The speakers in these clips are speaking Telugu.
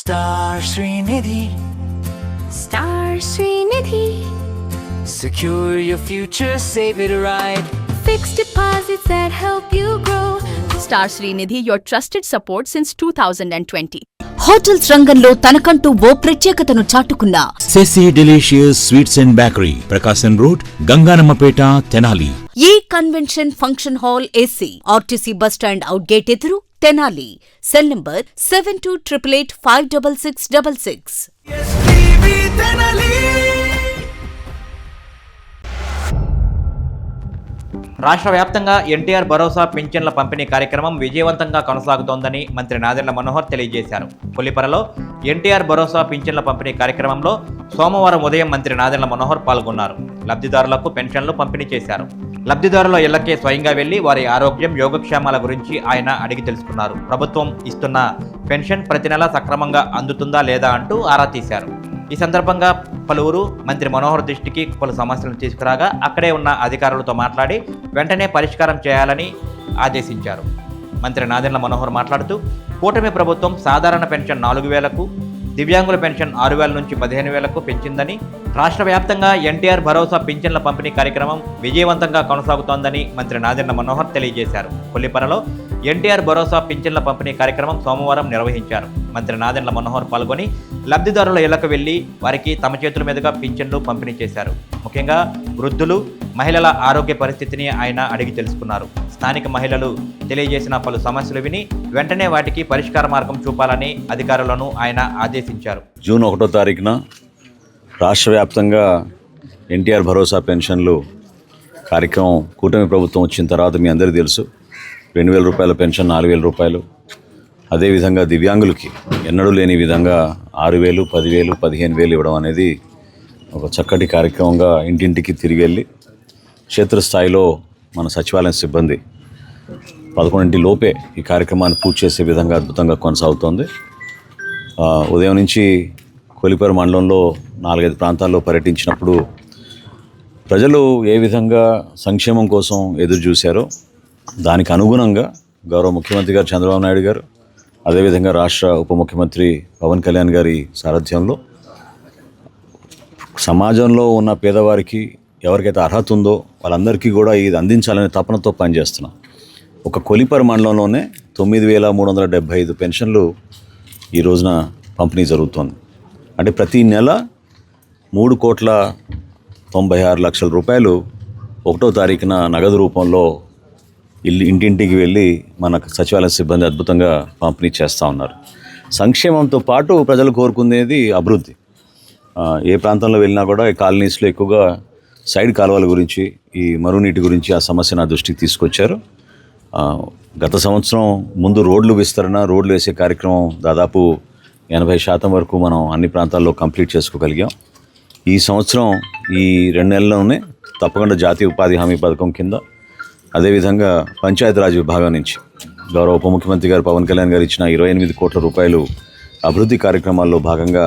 Star Srinidhi. Star Srinidhi. Secure your future, save it right. Fixed deposits that help you grow. Star Srinidhi, your trusted support since 2020. Hotels రంగంలో తనకంటూ ఓ ప్రత్యేకతను చాటుకున్న సెసి delicious sweets and bakery, Prakasam road, Ganganammapeta, Tenali. ఈ convention function hall AC, RTC bus stand out gate ఎదురు, Tenali. Cell number 7288566666. STV Tenali. రాష్ట్ర వ్యాప్తంగా ఎన్టీఆర్ భరోసా పింఛన్ల పంపిణీ కార్యక్రమం విజయవంతంగా కొనసాగుతోందని మంత్రి నాదెండ్ల మనోహర్ తెలియజేశారు. కొల్లిపరలో ఎన్టీఆర్ భరోసా పింఛన్ల పంపిణీ కార్యక్రమంలో సోమవారం ఉదయం మంత్రి నాదెండ్ల మనోహర్ పాల్గొన్నారు. లబ్ధిదారులకు పెన్షన్లు పంపిణీ చేశారు. లబ్ధిదారుల ఇళ్లకే స్వయంగా వెళ్లి వారి ఆరోగ్యం, యోగక్షేమాల గురించి ఆయన అడిగి తెలుసుకున్నారు. ప్రభుత్వం ఇస్తున్న పెన్షన్ ప్రతి నెల సక్రమంగా అందుతుందా లేదా అంటూ ఆరా తీశారు. ఈ సందర్భంగా పలువురు మంత్రి మనోహర్ దృష్టికి పలు సమస్యలను తీసుకురాగా అక్కడే ఉన్న అధికారులతో మాట్లాడి వెంటనే పరిష్కారం చేయాలని ఆదేశించారు. మంత్రి నాదెండ్ల మనోహర్ మాట్లాడుతూ కూటమి ప్రభుత్వం సాధారణ పెన్షన్ 4,000కు, దివ్యాంగుల పెన్షన్ 6,000 నుంచి 15,000కు పెంచిందని, రాష్ట్ర వ్యాప్తంగా ఎన్టీఆర్ భరోసా పింఛన్ల పంపిణీ కార్యక్రమం విజయవంతంగా కొనసాగుతోందని మంత్రి నాదెండ్ల మనోహర్ తెలియజేశారు. కొల్లిపరలో ఎన్టీఆర్ భరోసా పింఛన్ల పంపిణీ కార్యక్రమం సోమవారం నిర్వహించారు. మంత్రి నాదెండ్ల మనోహర్ పాల్గొని లబ్ధిదారుల ఇళ్లకు వెళ్లి వారికి తమ చేతుల మీదుగా పింఛన్లు పంపిణీ చేశారు. ముఖ్యంగా వృద్ధులు, మహిళల ఆరోగ్య పరిస్థితిని ఆయన అడిగి తెలుసుకున్నారు. స్థానిక మహిళలు తెలియజేసిన పలు సమస్యలు విని వెంటనే వాటికి పరిష్కార మార్గం చూపాలని అధికారులను ఆయన ఆదేశించారు. జూన్ 1వ తారీఖున రాష్ట్ర వ్యాప్తంగా ఎన్టీఆర్ భరోసా పెన్షన్లు కార్యక్రమం కూటమి ప్రభుత్వం వచ్చిన తర్వాత మీ అందరికీ తెలుసు, 2,000 రూపాయల పెన్షన్ 4,000 రూపాయలు. అదేవిధంగా దివ్యాంగులకి ఎన్నడూ లేని విధంగా 6,000, 10,000, 15,000 ఇవ్వడం అనేది ఒక చక్కటి కార్యక్రమంగా ఇంటింటికి తిరిగి వెళ్ళి క్షేత్రస్థాయిలో మన సచివాలయం సిబ్బంది 11 లోపే ఈ కార్యక్రమాన్ని పూర్తి చేసే విధంగా అద్భుతంగా కొనసాగుతోంది. ఉదయం నుంచి కొలిపర మండలంలో 4-5 ప్రాంతాల్లో పర్యటించినప్పుడు ప్రజలు ఏ విధంగా సంక్షేమం కోసం ఎదురు చూశారో దానికి అనుగుణంగా గౌరవ ముఖ్యమంత్రి గారు చంద్రబాబు నాయుడు గారు, అదేవిధంగా రాష్ట్ర ఉప ముఖ్యమంత్రి పవన్ కళ్యాణ్ గారి సారథ్యంలో సమాజంలో ఉన్న పేదవారికి ఎవరికైతే అర్హత ఉందో వాళ్ళందరికీ కూడా ఇది అందించాలనే తపనతో పనిచేస్తున్నాం. ఒక కొలిపర మండలంలోనే 9,375 పెన్షన్లు ఈ రోజున పంపిణీ జరుగుతోంది. అంటే ప్రతి నెల 3,96,00,000 రూపాయలు 1వ తారీఖున నగదు రూపంలో ఇంటింటికి వెళ్ళి మన సచివాలయ సిబ్బంది అద్భుతంగా పంపిణీ చేస్తూ ఉన్నారు. సంక్షేమంతో పాటు ప్రజలు కోరుకునేది అభివృద్ధి. ఏ ప్రాంతంలో వెళ్ళినా కూడా ఈ కాలనీస్లో ఎక్కువగా సైడ్ కాలువల గురించి, ఈ మరునీటి గురించి ఆ సమస్య నా దృష్టికి తీసుకొచ్చారు. గత సంవత్సరం ముందు రోడ్లు విస్తరణ, రోడ్లు వేసే కార్యక్రమం దాదాపు 80% వరకు మనం అన్ని ప్రాంతాల్లో కంప్లీట్ చేసుకోగలిగాం. ఈ సంవత్సరం ఈ 2 నెలల్లోనే తప్పకుండా జాతీయ ఉపాధి హామీ పథకం కింద, అదేవిధంగా పంచాయతీరాజ్ విభాగం నుంచి గౌరవ ఉప ముఖ్యమంత్రి గారు పవన్ కళ్యాణ్ గారు ఇచ్చిన 28 కోట్ల రూపాయలు అభివృద్ధి కార్యక్రమాల్లో భాగంగా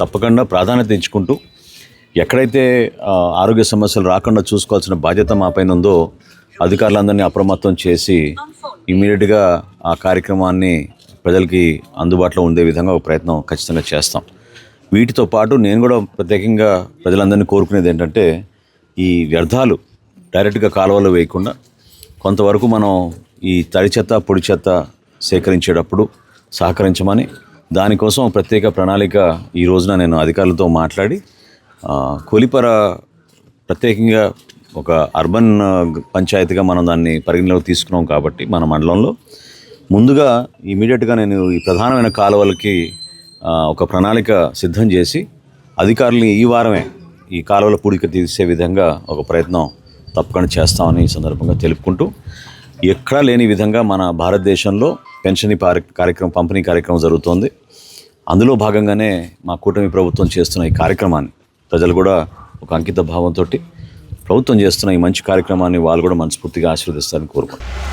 తప్పకుండా ప్రాధాన్యత ఇచ్చుకుంటూ ఎక్కడైతే ఆరోగ్య సమస్యలు రాకుండా చూసుకోవాల్సిన బాధ్యత మా పైన ఉందో అధికారులందరినీ అప్రమత్తం చేసి ఇమీడియట్గా ఆ కార్యక్రమాన్ని ప్రజలకి అందుబాటులో ఉండే విధంగా ఒక ప్రయత్నం ఖచ్చితంగా చేస్తాం. వీటితో పాటు నేను కూడా ప్రత్యేకంగా ప్రజలందరినీ కోరుకునేది ఏంటంటే, ఈ వ్యర్థాలు డైరెక్ట్గా కాలువలో వేయకుండా కొంతవరకు మనం ఈ తడి చెత్త, పొడి చెత్త సేకరించేటప్పుడు సహకరించమని, దానికోసం ప్రత్యేక ప్రణాళిక ఈ రోజున నేను అధికారులతో మాట్లాడి కొలిపర ప్రత్యేకంగా ఒక అర్బన్ పంచాయతీగా మనం దాన్ని పరిగణలోకి తీసుకున్నాం కాబట్టి మన మండలంలో ముందుగా ఇమీడియట్గా నేను ఈ ప్రధానమైన కాలువలకి ఒక ప్రణాళిక సిద్ధం చేసి అధికారులని ఈ వారమే ఈ కాలువల పూడిక తీసే విధంగా ఒక ప్రయత్నం తప్పకుండా చేస్తామని ఈ సందర్భంగా తెలుపుకుంటూ, ఎక్కడా లేని విధంగా మన భారతదేశంలో పెన్షన్ కార్యక్రమం, పంపిణీ కార్యక్రమం జరుగుతోంది. అందులో భాగంగానే మా కూటమి ప్రభుత్వం చేస్తున్న ఈ కార్యక్రమాన్ని ప్రజలు కూడా ఒక అంకిత భావంతో ప్రభుత్వం చేస్తున్న ఈ మంచి కార్యక్రమాన్ని వాళ్ళు కూడా మనస్ఫూర్తిగా ఆశీర్వదిస్తారని కోరుకుంటున్నాను.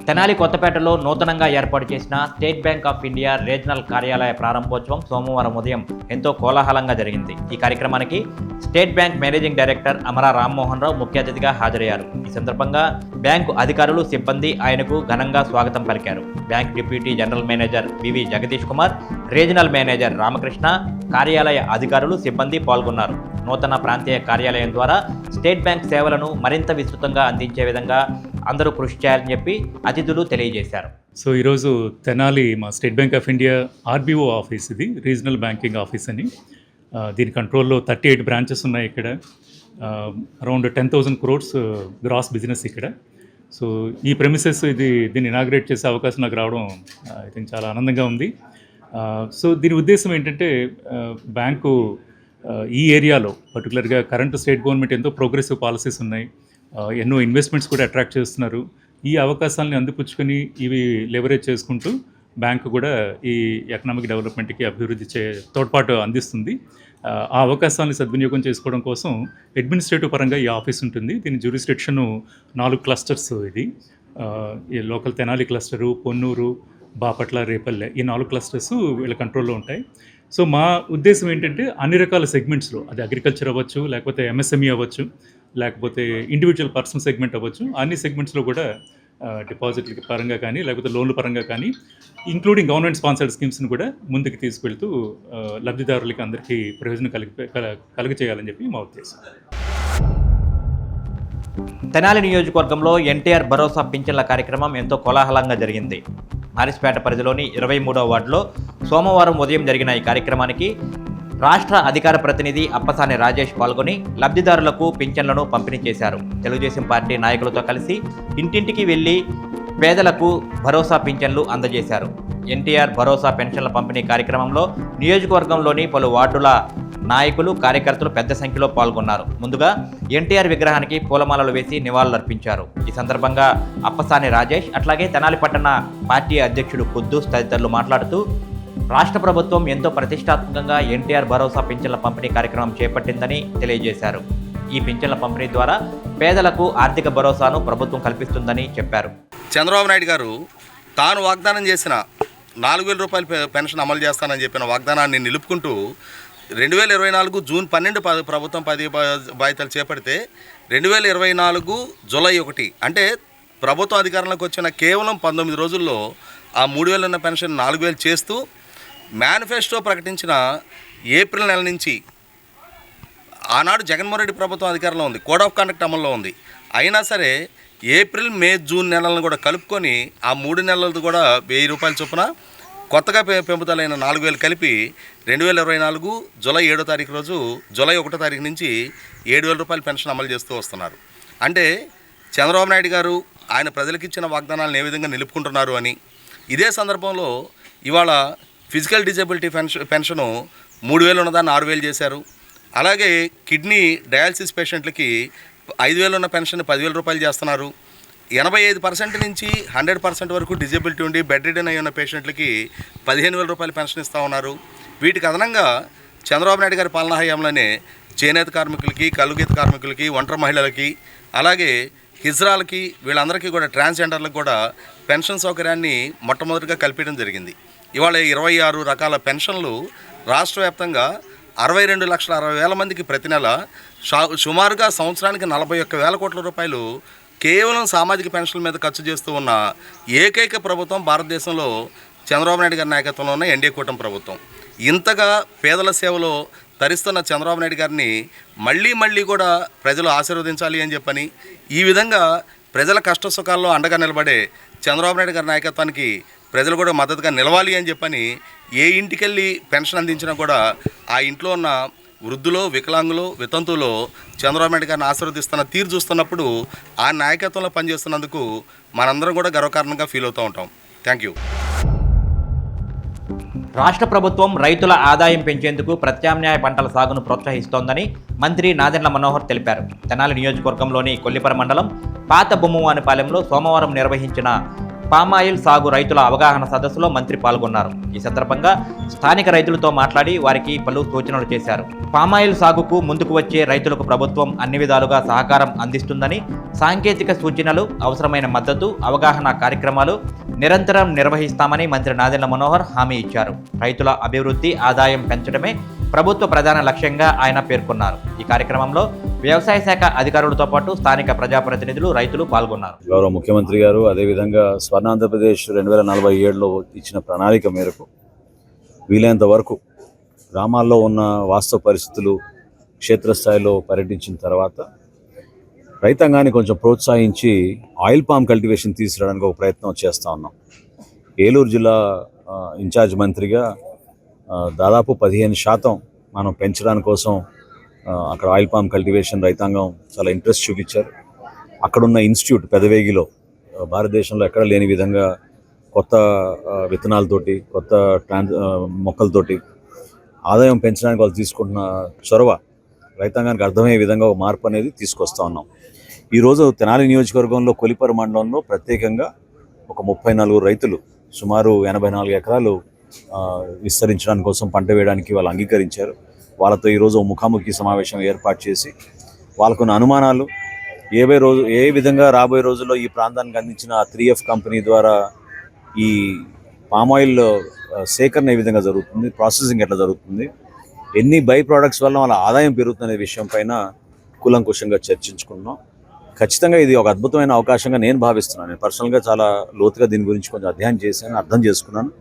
తెనాలి కొత్తపేటలో నూతనంగా ఏర్పాటు చేసిన state bank of India regional కార్యాలయ ప్రారంభోత్సవం సోమవారం ఉదయం ఎంతో కోలాహలంగా జరిగింది. ఈ కార్యక్రమానికి state bank managing director Amara Rammohan Rao ముఖ్య అతిథిగా హాజరయ్యారు. ఈ సందర్భంగా బ్యాంకు అధికారులు సిబ్బంది ఆయనకు ఘనంగా స్వాగతం పలికారు. బ్యాంక్ డిప్యూటీ జనరల్ మేనేజర్ వివి జగదీష్ కుమార్, రీజనల్ మేనేజర్ రామకృష్ణ, కార్యాలయ అధికారులు సిబ్బంది పాల్గొన్నారు. నూతన ప్రాంతీయ కార్యాలయం ద్వారా స్టేట్ బ్యాంక్ సేవలను మరింత విస్తృతంగా అందించే విధంగా అందరూ కృషి చేయాలని చెప్పి అతిథులు తెలియజేశారు. సో ఈరోజు తెనాలి మా state bank of India RBO office, ఇది రీజనల్ బ్యాంకింగ్ ఆఫీస్ అని. దీని కంట్రోల్లో 38 బ్రాంచెస్ ఉన్నాయి ఇక్కడ. అరౌండ్ 10,000 crores గ్రాస్ బిజినెస్ ఇక్కడ. సో ఈ ప్రెమిసెస్ దీన్ని ఇనాగ్రేట్ చేసే అవకాశం నాకు రావడం ఐ థింక్ చాలా ఆనందంగా ఉంది. సో దీని ఉద్దేశం ఏంటంటే బ్యాంకు ఈ ఏరియాలో పర్టికులర్గా కరెంట్ స్టేట్ గవర్నమెంట్ ఎంతో ప్రోగ్రెసివ్ పాలసీస్ ఉన్నాయి, ఎన్నో ఇన్వెస్ట్మెంట్స్ కూడా అట్రాక్ట్ చేస్తున్నారు. ఈ అవకాశాలని అందిపుచ్చుకొని ఇవి లెవరేజ్ చేసుకుంటూ బ్యాంకు కూడా ఈ ఎకనామిక్ డెవలప్మెంట్కి అభివృద్ధి తోడ్పాటు అందిస్తుంది. ఆ అవకాశాలను సద్వినియోగం చేసుకోవడం కోసం అడ్మినిస్ట్రేటివ్ పరంగా ఈ ఆఫీస్ ఉంటుంది. దీని జ్యూరిస్డిక్షన్ 4 క్లస్టర్స్. ఇది ఈ లోకల్ తెనాలి క్లస్టరు, పొన్నూరు, బాపట్ల, రేపల్లె, ఈ 4 క్లస్టర్స్ వీళ్ళ కంట్రోల్లో ఉంటాయి. సో మా ఉద్దేశం ఏంటంటే అన్ని రకాల సెగ్మెంట్స్లో, అది అగ్రికల్చర్ అవ్వచ్చు, లేకపోతే ఎంఎస్ఎంఈ అవ్వచ్చు, లేకపోతే ఇండివిజువల్ పర్సనల్ సెగ్మెంట్ అవ్వచ్చు, అన్ని సెగ్మెంట్స్లో కూడా డిపాజిట్ల పరంగా కానీ లేకపోతే లోన్ల పరంగా కానీ ఇంక్లూడింగ్ గవర్నమెంట్ స్పాన్సర్డ్ స్కీమ్స్ని కూడా ముందుకు తీసుకెళ్తూ లబ్ధిదారులకి అందరికీ ప్రయోజనం కలుగచేయాలని చెప్పి మా ఉద్దేశం. తెనాలి నియోజకవర్గంలో ఎన్టీఆర్ భరోసా పింఛన్ల కార్యక్రమం ఎంతో కోలాహలంగా జరిగింది. మారిస్పేట పరిధిలోని 23వ వార్డులో సోమవారం ఉదయం జరిగిన ఈ కార్యక్రమానికి రాష్ట్ర అధికార ప్రతినిధి అప్పసాని రాజేష్ పాల్గొని లబ్ధిదారులకు పింఛన్లను పంపిణీ చేశారు. తెలుగుదేశం పార్టీ నాయకులతో కలిసి ఇంటింటికి వెళ్లి పేదలకు భరోసా పింఛన్లు అందజేశారు. ఎన్టీఆర్ భరోసా పెన్షన్ల పంపిణీ కార్యక్రమంలో నియోజకవర్గంలోని పలు వార్డుల నాయకులు, కార్యకర్తలు పెద్ద సంఖ్యలో పాల్గొన్నారు. ముందుగా ఎన్టీఆర్ విగ్రహానికి పూలమాలలు వేసి నివాళులర్పించారు. ఈ సందర్భంగా అప్పసాని రాజేష్, అట్లాగే తెనాలి పట్టణ పార్టీ అధ్యక్షుడు కుద్దూస్ తదితరులు మాట్లాడుతూ రాష్ట్ర ప్రభుత్వం ఎంతో ప్రతిష్టాత్మకంగా ఎన్టీఆర్ భరోసా పింఛన్ల పంపిణీ కార్యక్రమం చేపట్టిందని తెలియజేశారు. ఈ పింఛన్ల పంపిణీ ద్వారా పేదలకు ఆర్థిక భరోసాను ప్రభుత్వం కల్పిస్తుందని చెప్పారు. చంద్రబాబు నాయుడు గారు తాను వాగ్దానం చేసిన 4,000 రూపాయల పెన్షన్ అమలు చేస్తానని చెప్పిన వాగ్దానాన్ని నిలుపుకుంటూ 2024 జూన్ 12 ప్రభుత్వం 10 బాధ్యతలు చేపడితే 2024 జూలై 1 అంటే ప్రభుత్వం అధికారంలోకి వచ్చిన కేవలం 19 రోజుల్లో ఆ 3,000 ఉన్న పెన్షన్ 4,000 చేస్తూ మేనిఫెస్టో ప్రకటించిన ఏప్రిల్ నెల నుంచి ఆనాడు జగన్మోహన్ రెడ్డి ప్రభుత్వం అధికారంలో ఉంది, కోడ్ ఆఫ్ కండక్ట్ అమల్లో ఉంది. అయినా సరే ఏప్రిల్, మే, జూన్ నెలలను కూడా కలుపుకొని ఆ 3 నెలలది కూడా 1,000 రూపాయల చొప్పున కొత్తగా పెంపుదలైన 4,000 కలిపి 2024 జూలై 7వ తారీఖు రోజు, జూలై 1వ తారీఖు నుంచి 7,000 రూపాయల పెన్షన్ అమలు చేస్తూ వస్తున్నారు. అంటే చంద్రబాబు నాయుడు గారు ఆయన ప్రజలకు ఇచ్చిన వాగ్దానాలను ఏ విధంగా నిలుపుకుంటున్నారు అని. ఇదే సందర్భంలో ఇవాళ ఫిజికల్ డిజబిలిటీ పెన్షను 3,000 ఉన్నదాన్ని 6,000 చేశారు. అలాగే కిడ్నీ డయాలసిస్ పేషెంట్లకి 5,000 ఉన్న పెన్షన్ 10,000 రూపాయలు చేస్తున్నారు. 85% నుంచి 100% వరకు డిజబిలిటీ ఉండి బెడ్ రిడన్ అయి ఉన్న పేషెంట్లకి 15,000 రూపాయల పెన్షన్ ఇస్తూ ఉన్నారు. వీటికి అదనంగా చంద్రబాబు నాయుడు గారి పాలనా హయాంలోనే చేనేత కార్మికులకి, కలుగీత కార్మికులకి, ఒంటరి మహిళలకి, అలాగే హిజ్రాలకి, వీళ్ళందరికీ కూడా ట్రాన్స్జెండర్లకు కూడా పెన్షన్ సౌకర్యాన్ని మొట్టమొదటిగా కల్పించడం జరిగింది. ఇవాళ 26 రకాల పెన్షన్లు రాష్ట్ర వ్యాప్తంగా 62,60,000 మందికి ప్రతి నెల సుమారుగా సంవత్సరానికి 41,000 కోట్ల రూపాయలు కేవలం సామాజిక పెన్షన్ల మీద ఖర్చు చేస్తూ ఉన్న ఏకైక ప్రభుత్వం భారతదేశంలో చంద్రబాబు నాయుడు గారి నాయకత్వంలో ఉన్న ఎన్డీఏ కూటమి ప్రభుత్వం. ఇంతగా పేదల సేవలో తరిస్తున్న చంద్రబాబు నాయుడు గారిని మళ్ళీ కూడా ప్రజలు ఆశీర్వదించాలి అని చెప్పని, ఈ విధంగా ప్రజల కష్ట సుఖాల్లో అండగా నిలబడే చంద్రబాబు నాయుడు గారి నాయకత్వానికి ప్రజలు కూడా మద్దతుగా నిలవాలి అని చెప్పని, ఏ ఇంటికెళ్ళి పెన్షన్ అందించినా కూడా ఆ ఇంట్లో ఉన్న వృద్ధులో, వికలాంగులో, వితంతువులో చంద్రబాబు నాయుడు గారిని ఆశీర్వదిస్తున్న తీరు చూస్తున్నప్పుడు ఆ నాయకత్వంలో పనిచేస్తున్నందుకు మనందరం కూడా గర్వకారణంగా ఫీల్ అవుతూ ఉంటాం. Thank you. రాష్ట్ర ప్రభుత్వం రైతుల ఆదాయం పెంచేందుకు ప్రత్యామ్నాయ పంటల సాగును ప్రోత్సహిస్తోందని మంత్రి నాదెండ్ల మనోహర్ తెలిపారు. తెనాలి నియోజకవర్గంలోని కొల్లిపర మండలం పాత బొమ్మవానిపాలెంలో సోమవారం నిర్వహించిన పామాయిల్ సాగు రైతుల అవగాహన సదస్సులో మంత్రి పాల్గొన్నారు. ఈ సందర్భంగా స్థానిక రైతులతో మాట్లాడి వారికి పలు సూచనలు చేశారు. పామాయిల్ సాగుకు ముందుకు వచ్చే రైతులకు ప్రభుత్వం అన్ని విధాలుగా సహకారం అందిస్తుందని, సాంకేతిక సూచనలు, అవసరమైన మద్దతు, అవగాహన కార్యక్రమాలు నిరంతరం నిర్వహిస్తామని మంత్రి నాదెండ్ల మనోహర్ హామీ ఇచ్చారు. రైతుల అభివృద్ధి, ఆదాయం పెంచడమే ప్రభుత్వ ప్రధాన లక్ష్యంగా ఆయన పేర్కొన్నారు. ఈ కార్యక్రమంలో వ్యవసాయ శాఖ అధికారులతో పాటు స్థానిక ప్రజాప్రతినిధులు, రైతులు పాల్గొన్నారు. గౌరవ ముఖ్యమంత్రి గారు అదేవిధంగా స్వర్ణాంధ్రప్రదేశ్ 2047లో ఇచ్చిన ప్రణాళిక మేరకు వీలైనంత వరకు గ్రామాల్లో ఉన్న వాస్తవ పరిస్థితులు క్షేత్రస్థాయిలో పర్యటించిన తర్వాత రైతాంగాన్ని కొంచెం ప్రోత్సహించి ఆయిల్ పామ్ కల్టివేషన్ తీసుకురావడానికి ఒక ప్రయత్నం చేస్తూ ఉన్నాం. ఏలూరు జిల్లా ఇన్ఛార్జ్ మంత్రిగా దాదాపు 15% మనం పెంచడానికి కోసం అక్కడ ఆయిల్ పామ్ కల్టివేషన్ రైతాంగం చాలా ఇంట్రెస్ట్ చూపించారు. అక్కడున్న ఇన్స్టిట్యూట్ పెదవేగిలో భారతదేశంలో ఎక్కడ లేని విధంగా కొత్త విత్తనాలతోటి, కొత్త మొక్కలతోటి ఆదాయం పెంచడానికి వాళ్ళు తీసుకుంటున్న చొరవ రైతాంగానికి అర్థమయ్యే విధంగా ఒక మార్పు అనేది తీసుకొస్తా ఉన్నాం. ఈరోజు తెనాలి నియోజకవర్గంలో కొలిపర మండలంలో ప్రత్యేకంగా ఒక 34 రైతులు సుమారు 84 ఎకరాలు విస్తరించడానికి కోసం పంట వేయడానికి వాళ్ళు అంగీకరించారు. వాళ్ళతో ఈరోజు ముఖాముఖి సమావేశం ఏర్పాటు చేసి వాళ్ళకున్న అనుమానాలు ఏ విధంగా రాబోయే రోజుల్లో ఈ ప్రాంతానికి అందించిన 3F కంపెనీ ద్వారా ఈ పామాయిల్ సేకరణ ఏ విధంగా జరుగుతుంది, ప్రాసెసింగ్ ఎట్లా జరుగుతుంది, ఎన్ని బై ప్రోడక్ట్స్ వల్ల వాళ్ళ ఆదాయం పెరుగుతుందనే విషయం పైన కూలంకుషంగా చర్చించుకున్నాం. ఖచ్చితంగా ఇది ఒక అద్భుతమైన అవకాశంగా నేను భావిస్తున్నాను. నేను పర్సనల్గా చాలా లోతుగా దీని గురించి కొంచెం అధ్యయనం చేశాను, అర్థం చేసుకున్నాను.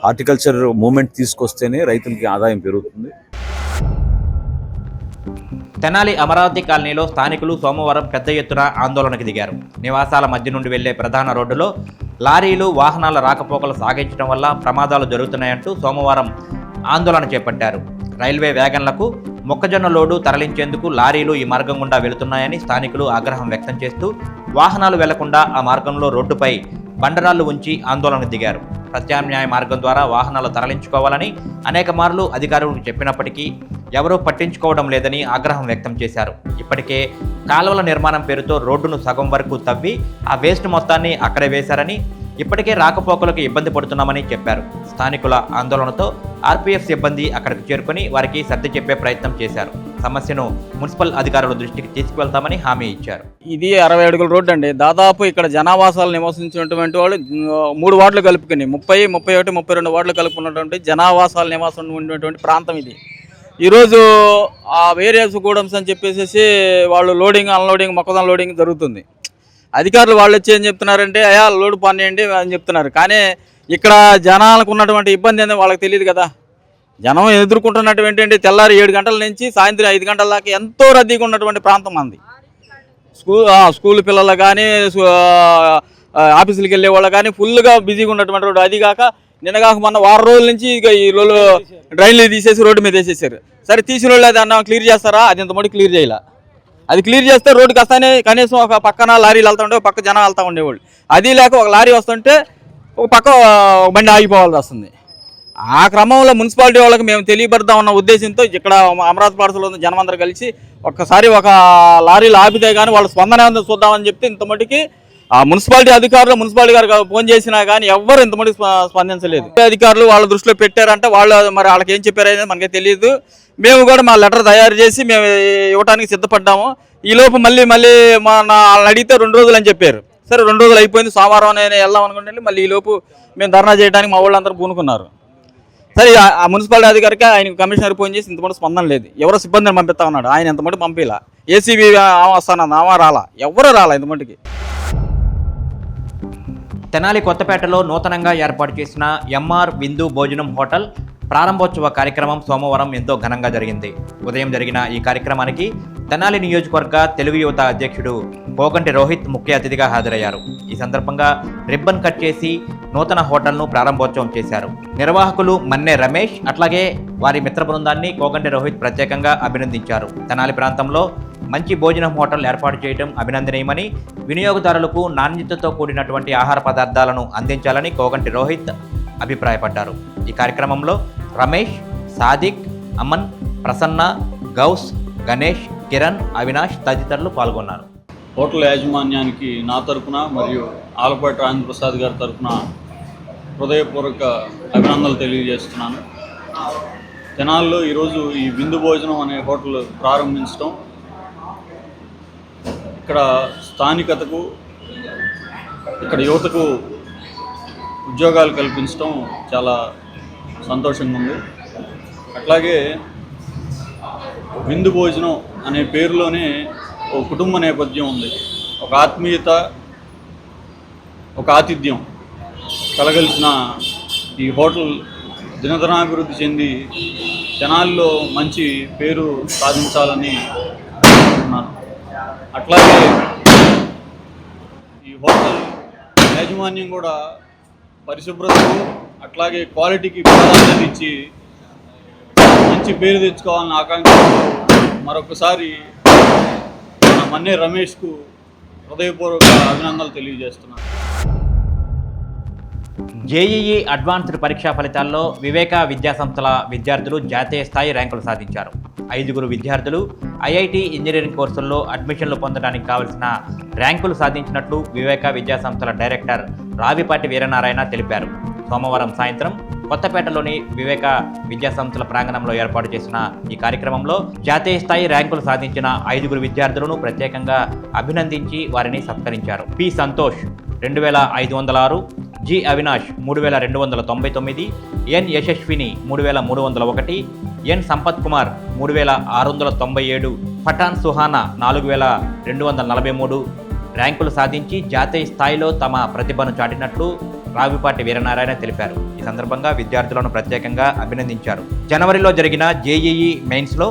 హార్టికల్చర్ మూమెంట్ తీసుకొస్తేనే రైతులకి ఆదాయం పెరుగుతుంది. తెనాలి అమరావతి కాలనీలో స్థానికులు సోమవారం పెద్ద ఎత్తున ఆందోళనకు దిగారు. నివాసాల మధ్య నుండి వెళ్లే ప్రధాన రోడ్డులో లారీలు, వాహనాల రాకపోకలు సాగించడం వల్ల ప్రమాదాలు జరుగుతున్నాయంటూ సోమవారం ఆందోళన చేపట్టారు. రైల్వే వ్యాగన్లకు మొక్కజొన్న లోడు తరలించేందుకు లారీలు ఈ మార్గం గుండా వెళుతున్నాయని స్థానికులు ఆగ్రహం వ్యక్తం చేస్తూ వాహనాలు వెళ్లకుండా ఆ మార్గంలో రోడ్డుపై బండరాళ్లు ఉంచి ఆందోళనకు దిగారు. ప్రత్యామ్నాయ మార్గం ద్వారా వాహనాలు తరలించుకోవాలని అనేక మార్లు అధికారులకు చెప్పినప్పటికీ ఎవరూ పట్టించుకోవడం లేదని ఆగ్రహం వ్యక్తం చేశారు. ఇప్పటికే కాలువల నిర్మాణం పేరుతో రోడ్డును సగం వరకు తవ్వి ఆ వేస్ట్ మొత్తాన్ని అక్కడే వేశారని, ఇప్పటికే రాకపోకలకు ఇబ్బంది పడుతున్నామని చెప్పారు. స్థానికుల ఆందోళనతో ఆర్పీఎఫ్ సిబ్బంది అక్కడికి చేరుకుని వారికి సర్ది చెప్పే ప్రయత్నం చేశారు. సమస్యను మున్సిపల్ అధికారుల దృష్టికి తీసుకువెళ్తామని హామీ ఇచ్చారు. ఇది 60 అడుగుల రోడ్డు అండి. దాదాపు ఇక్కడ జనావాసాలు నివసించినటువంటి వాళ్ళు 3 వార్డులు కలుపుకుని 30, 31, 32 వార్డులు కలుపుకున్నటువంటి జనావాసాలు నివాసం ఉన్నటువంటి ప్రాంతం ఇది. ఈరోజు ఆ వేరియస్ గూడమ్స్ అని చెప్పేసి వాళ్ళు లోడింగ్, అన్లోడింగ్, మొక్కజొన్న లోడింగ్ జరుగుతుంది. అధికారులు వాళ్ళు వచ్చి ఏం చెప్తున్నారంటే అయా లోడ్ పనియండి అని చెప్తున్నారు. కానీ ఇక్కడ జనాలకు ఉన్నటువంటి ఇబ్బంది అనేది వాళ్ళకి తెలియదు కదా. జనం ఎదుర్కొంటున్నటువంటి తెల్లారి 7 గంటల నుంచి సాయంత్రం 5 గంటల దాకా ఎంతో రద్దీగా ఉన్నటువంటి ప్రాంతం మంది. స్కూల్ పిల్లలు కానీ, ఆఫీసులకు వెళ్ళే వాళ్ళు కానీ ఫుల్గా బిజీగా ఉన్నటువంటి రోడ్డు. అది కాక నిన్నగాక మొన్న వారం రోజుల నుంచి ఇక ఈ రోజు డ్రైన్లు తీసేసి రోడ్డు మీద వేసేసారు. సరే తీసిన వాళ్ళు అది అన్న క్లియర్ చేస్తారా? అది ఇంతమంది క్లియర్ చేయాల. అది క్లియర్ చేస్తే రోడ్డుకి వస్తానే కనీసం ఒక పక్కన లారీలు వెళ్తూ ఉండే, ఒక పక్క జనం వెళ్తూ ఉండేవాళ్ళు. అది లేక ఒక లారీ వస్తుంటే ఒక పక్క బండి ఆగిపోవాల్సి వస్తుంది. ఆ క్రమంలో మున్సిపాలిటీ వాళ్ళకి మేము తెలియబడతా ఉన్న ఉద్దేశంతో ఇక్కడ అమరావతి పాఠశాలలో ఉన్న జనమందరూ కలిసి ఒక్కసారి ఒక లారీలు ఆపితే కానీ వాళ్ళ స్పందన ఏమైనా చూద్దామని చెప్తే ఇంతమటికి ఆ మున్సిపాలిటీ అధికారులు మున్సిపాలిటీ గారు ఫోన్ చేసినా కానీ ఎవ్వరు ఇంతమటికి స్పందించలేదు. అధికారులు వాళ్ళ దృష్టిలో పెట్టారంటే వాళ్ళు మరి వాళ్ళకి ఏం చెప్పారనేది మనకి తెలియదు. మేము కూడా మా లెటర్ తయారు చేసి మేము ఇవ్వడానికి సిద్ధపడ్డాము. ఈలోపు మళ్ళీ వాళ్ళని అడిగితే 2 రోజులు అని చెప్పారు. సరే 2 రోజులు అయిపోయింది, సోమవారం నేను వెళ్దాం అనుకుంటే మళ్ళీ ఈలోపు మేము ధర్నా చేయడానికి మా వాళ్ళందరూ పూనుకున్నారు. సరే ఆ మున్సిపాలిటీ అధికారికి ఆయన కమిషనర్ ఫోన్ చేసి ఇంతమంది స్పందన లేదు. ఎవరో సిబ్బందిని పంపిస్తా ఉన్నాడు. ఆయన ఎంతమంది పంపిలా. ఏసీబీ వస్తానన్న ఆమె రాలా, ఎవరూ రాలా ఇంతమందికి. తెనాలి కొత్తపేటలో నూతనంగా ఏర్పాటు చేసిన ఎంఆర్ విందు భోజనం హోటల్ ప్రారంభోత్సవ కార్యక్రమం సోమవారం ఎంతో ఘనంగా జరిగింది. ఉదయం జరిగిన ఈ కార్యక్రమానికి తెనాలి నియోజకవర్గ తెలుగు యువత అధ్యక్షుడు కోగంటి రోహిత్ ముఖ్య అతిథిగా హాజరయ్యారు. ఈ సందర్భంగా రిబ్బన్ కట్ చేసి నూతన హోటల్ను ప్రారంభోత్సవం చేశారు. నిర్వాహకులు మన్నె రమేష్ అట్లాగే వారి మిత్ర బృందాన్ని కోగంటి రోహిత్ ప్రత్యేకంగా అభినందించారు. తెనాలి ప్రాంతంలో మంచి భోజనం హోటల్ ఏర్పాటు చేయడం అభినందనీయమని, వినియోగదారులకు నాణ్యతతో కూడినటువంటి ఆహార పదార్థాలను అందించాలని కోగంటి రోహిత్ అభిప్రాయపడ్డారు. ఈ కార్యక్రమంలో రమేష్, సాదిక్, అమన్, ప్రసన్న, గౌస్, గణేష్, కిరణ్, అవినాష్ తదితరులు పాల్గొన్నారు. హోటల్ యాజమాన్యానికి నా తరఫున మరియు ఆలపాటి రాజేంద్ర ప్రసాద్ గారి తరఫున హృదయపూర్వక అభినందనలు తెలియజేస్తున్నాను. తెనాల్లో ఈరోజు ఈ విందు భోజనం అనే హోటల్ ప్రారంభించడం ఇక్కడ స్థానికతకు, ఇక్కడ యువతకు ఉద్యోగాలు కల్పించడం చాలా సంతోషంగా ఉంది. అట్లాగే విందు భోజనం అనే పేరులోనే ఒక కుటుంబ నేపథ్యం ఉంది. ఒక ఆత్మీయత, ఒక ఆతిథ్యం కలగలిసిన ఈ హోటల్ దినదినాభివృద్ధి చెంది జనాల్లో మంచి పేరు సాధించాలని అనుకుంటున్నాను. అట్లాగే ఈ హోటల్ యాజమాన్యం కూడా పరిశుభ్రతకు అట్లాగే క్వాలిటీకి ప్రాధాన్యత ఇచ్చి మంచి పేరు తెచ్చుకోవాలని ఆకాంక్షతో మరొకసారి మన మన్నే రమేష్కు హృదయపూర్వక అభినందనలు తెలియజేస్తున్నాను. జేఈఈ అడ్వాన్స్డ్ పరీక్షా ఫలితాల్లో వివేక విద్యాసంస్థల విద్యార్థులు జాతీయ స్థాయి ర్యాంకులు సాధించారు. 5 విద్యార్థులు ఐఐటి ఇంజనీరింగ్ కోర్సుల్లో అడ్మిషన్లు పొందడానికి కావలసిన ర్యాంకులు సాధించినట్లు వివేక విద్యాసంస్థల డైరెక్టర్ రావిపాటి వీరనారాయణ తెలిపారు. సోమవారం సాయంత్రం కొత్తపేటలోని వివేక విద్యాసంస్థల ప్రాంగణంలో ఏర్పాటు చేసిన ఈ కార్యక్రమంలో జాతీయ స్థాయి ర్యాంకులు సాధించిన 5 విద్యార్థులను ప్రత్యేకంగా అభినందించి వారిని సత్కరించారు. పి సంతోష్ 2506, జి అవినాష్ 3299, ఎన్ యశస్విని 3301, ఎన్ సంపత్ కుమార్ 3697, పఠాన్ సుహానా 4243 ర్యాంకులు సాధించి జాతీయ స్థాయిలో తమ ప్రతిభను చాటినట్లు రావిపాటి వీరనారాయణ తెలిపారు. ఈ సందర్భంగా విద్యార్థులను ప్రత్యేకంగా అభినందించారు. జనవరిలో జరిగిన జేఈఈ మెయిన్స్లో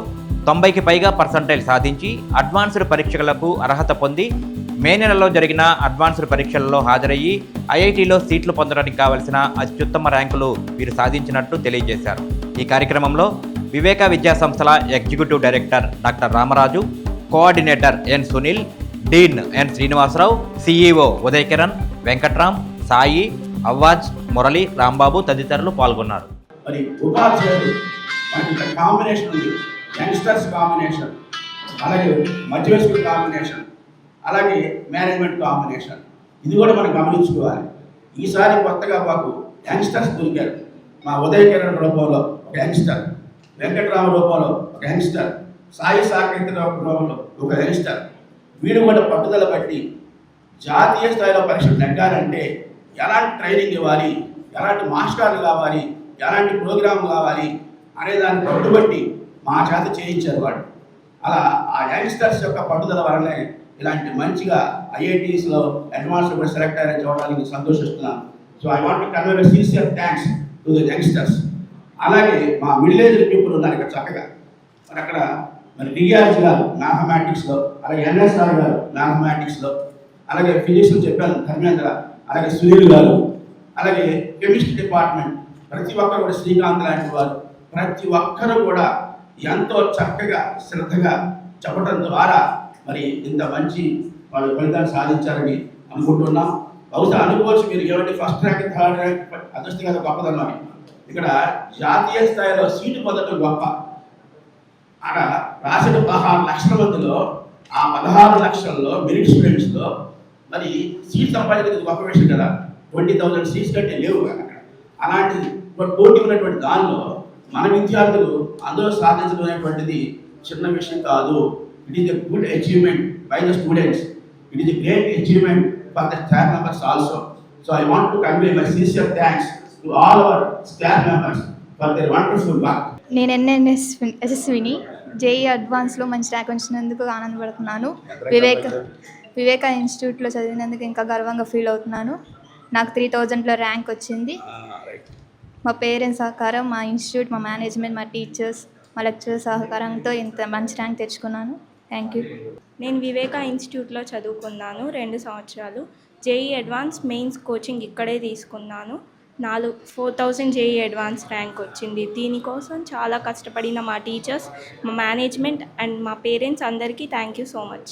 90కి పైగా పర్సంటైల్ సాధించి అడ్వాన్స్డ్ పరీక్షలకు అర్హత పొంది మే నెలలో జరిగిన అడ్వాన్స్డ్ పరీక్షలలో హాజరయ్యి ఐఐటీలో సీట్లు పొందడానికి కావలసిన అత్యుత్తమ ర్యాంకులు వీరు సాధించినట్టు తెలియజేశారు. ఈ కార్యక్రమంలో వివేక విద్యాసంస్థల executive director doctor Ramaraju, coordinator N Sunil, dean N Srinivasarao, CEO Uday Kiran, Venkatram, Sai, Awaz, Murali, Rambabu తదితరులు పాల్గొన్నారు. మరి ఉపాధ్యాయులు మనకి కాంబినేషన్ ఉంది, యంగ్స్టర్స్ కాంబినేషన్, అలాగే మధ్య వయస్కుల కాంబినేషన్, అలాగే మేనేజ్మెంట్ కాంబినేషన్. ఇది కూడా మనం గమనించుకోవాలి. ఈసారి కొత్తగా మాకు యంగ్స్టర్స్ దొరికారు. మా ఉదయ్ కిరణ్ రూపంలో ఒక యంగ్స్టర్, వెంకట్రామ రూపంలో ఒక యంగ్స్టర్, సాయి సాకేత్ రూపంలో ఒక యంగ్స్టర్. వీడు కూడా పట్టుదల బట్టి జాతీయ స్థాయిలో పరీక్షలు నెగ్గాలంటే ఎలాంటి ట్రైనింగ్ ఇవ్వాలి, ఎలాంటి మాస్టర్లు కావాలి, ఎలాంటి ప్రోగ్రామ్ కావాలి అనే దాన్ని పట్టుబట్టి మా చేత చేయించారు వాడు. అలా ఆ యంగ్స్టర్స్ యొక్క పట్టుదల వలనే ఇలాంటి మంచిగా ఐఐటీస్లో అడ్వాన్స్లో కూడా సెలెక్ట్ అయ్యారని చూడడానికి సంతోషిస్తున్నాను. So I want to convey sincere thanks to the youngsters. అలాగే మా మిడిల్ ఏజ్ పీపుల్ ఉన్నారు ఇక్కడ చక్కగా. మరి అక్కడ మరి డిఆర్జీ గారు మ్యాథమెటిక్స్లో, అలాగే ఎన్ఎస్ఆర్ గారు మ్యాథమెటిక్స్లో, అలాగే ఫిజిక్స్లో చెప్పాను ధర్మేంద్ర, అలాగే సునీల్ గారు, అలాగే కెమిస్ట్రీ డిపార్ట్మెంట్ ప్రతి ఒక్కరు కూడా శ్రీకాంత్ లాంటి వారు, ప్రతి ఒక్కరూ కూడా ఎంతో చక్కగా శ్రద్ధగా చెప్పడం ద్వారా మరి ఇంత మంచి వాళ్ళు ఫలితాలు సాధించారని అనుకుంటున్నాం. బహుశా అనుకోవచ్చు మీరు ఏమంటే ఫస్ట్ ర్యాంక్, థర్డ్ ర్యాంక్ అదృష్టం కదా గొప్పదనం. ఇక్కడ జాతీయ స్థాయిలో సీటు పొందడం గొప్ప. అక్కడ రాసిన 16 లక్షల మందిలో ఆ 16 లక్షల్లో మెరిట్ స్టూడెంట్స్లో మరి సీట్ సంపాదించేది గొప్ప విషయం కదా. 20,000 సీట్స్ కంటే లేవు అక్కడ. అలాంటి పోటీ ఉన్నటువంటి దానిలో మన విద్యార్థులు అందులో సాధించడం అనేటువంటిది చిన్న విషయం కాదు. It is a good achievement by the students. It is a great achievement for the staff members also. So I want to convey my sincere thanks to all our staff members for their wonderful work. నేను యశస్విని, జేఈ అడ్వాన్స్లో మంచి ర్యాంక్ వచ్చినందుకు ఆనందపడుతున్నాను. వివేక ఇన్స్టిట్యూట్లో చదివినందుకు ఇంకా గర్వంగా ఫీల్ అవుతున్నాను. నాకు 3000లో ర్యాంక్ వచ్చింది. మా పేరెంట్స్ సహకారం, మా ఇన్స్టిట్యూట్, మా మేనేజ్మెంట్, మా టీచర్స్, మా లెక్చరర్స్ సహకారంతో ఇంత మంచి ర్యాంక్ తెచ్చుకున్నాను. Thank you. నేను వివేక ఇన్స్టిట్యూట్లో చదువుకున్నాను 2 సంవత్సరాలు. జేఈ అడ్వాన్స్ మెయిన్స్ కోచింగ్ ఇక్కడే తీసుకున్నాను. 4000 జేఈ అడ్వాన్స్ ర్యాంక్ వచ్చింది. దీనికోసం చాలా కష్టపడిన మా టీచర్స్, మా మేనేజ్మెంట్ అండ్ మా పేరెంట్స్ అందరికీ థ్యాంక్ యూ సో మచ్.